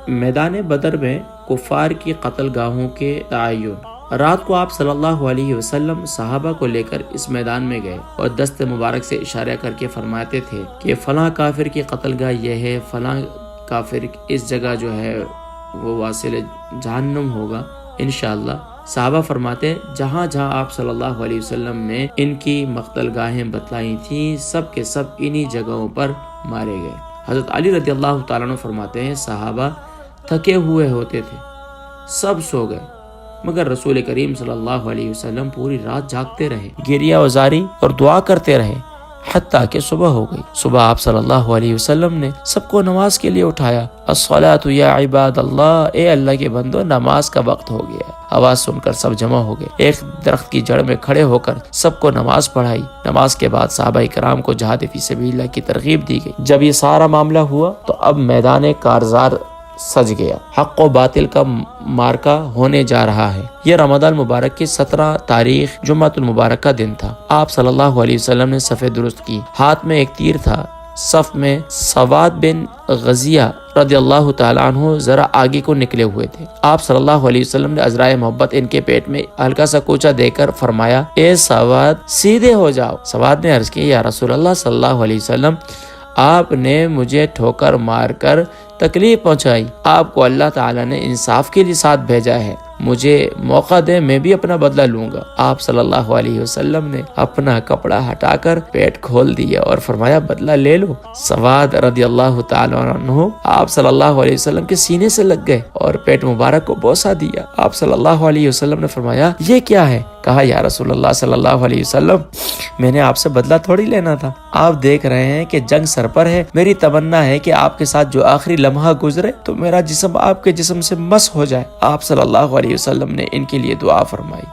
میدان بدر میں کفار کی قتل گاہوں کے تعین۔ رات کو آپ صلی اللہ علیہ وسلم صحابہ کو لے کر اس میدان میں گئے اور دست مبارک سے اشارہ کر کے فرماتے تھے کہ فلاں کافر کی قتل گاہ یہ ہے، فلاں کافر اس جگہ جو ہے وہ واصل جہنم ہوگا انشاءاللہ۔ صحابہ فرماتے جہاں جہاں آپ صلی اللہ علیہ وسلم نے ان کی مقتل گاہیں بتلائی تھیں سب کے سب انہی جگہوں پر مارے گئے۔ حضرت علی رضی اللہ تعالیٰ عنہ فرماتے ہیں صحابہ تھکے ہوئے ہوتے تھے، سب سو گئے، مگر رسول کریم صلی اللہ علیہ وسلم پوری رات جاگتے رہے، گریہ وزاری اور دعا کرتے رہے حتیٰ کہ صبح ہو گئی۔ صبح آپ صلی اللہ علیہ وسلم نے سب کو نماز کے لیے اٹھایا۔ الصلاۃ یا عباد اللہ، اے اللہ کے بندو نماز کا وقت ہو گیا ہے۔ آواز سن کر سب جمع ہو گئے، ایک درخت کی جڑ میں کھڑے ہو کر سب کو نماز پڑھائی۔ نماز کے بعد صحابہ کرام کو جہاد فی سبیل اللہ کی ترغیب دی گئی۔ جب یہ سارا معاملہ ہوا تو اب میدان کارزار سج گیا، حق و باطل کا مارکا ہونے جا رہا ہے۔ یہ رمضان مبارک کی 17 تاریخ جمعۃ المبارک کا دن تھا۔ آپ صلی اللہ علیہ وسلم نے صف درست کی، ہاتھ میں ایک تیر تھا۔ صف میں سواد بن غزیہ رضی اللہ تعالیٰ عنہ ذرا آگے کو نکلے ہوئے تھے۔ آپ صلی اللہ علیہ وسلم نے عذرائے محبت ان کے پیٹ میں ہلکا سا کوچا دے کر فرمایا اے سواد سیدھے ہو جاؤ۔ سواد نے عرض کی یا رسول اللہ صلی اللہ علیہ وسلم، آپ نے مجھے ٹھوکر مار کر تکلیف پہنچائی، آپ کو اللہ تعالیٰ نے انصاف کے لیے ساتھ بھیجا ہے، مجھے موقع دے میں بھی اپنا بدلہ لوں گا۔ آپ صلی اللہ علیہ وسلم نے اپنا کپڑا ہٹا کر پیٹ کھول دیا اور فرمایا بدلہ لے لو۔ سواد رضی اللہ تعالیٰ عنہ آپ صلی اللہ علیہ وسلم کے سینے سے لگ گئے اور پیٹ مبارک کو بوسہ دیا۔ آپ صلی اللہ علیہ وسلم نے فرمایا یہ کیا ہے؟ کہا یا رسول اللہ صلی اللہ علیہ وسلم، میں نے آپ سے بدلہ تھوڑی لینا تھا، آپ دیکھ رہے ہیں کہ جنگ سر پر ہے، میری تمنا ہے کہ آپ کے ساتھ جو آخری لمحہ گزرے تو میرا جسم آپ کے جسم سے مس ہو جائے۔ آپ صلی اللہ علیہ وسلم نے ان کے لیے دعا فرمائی۔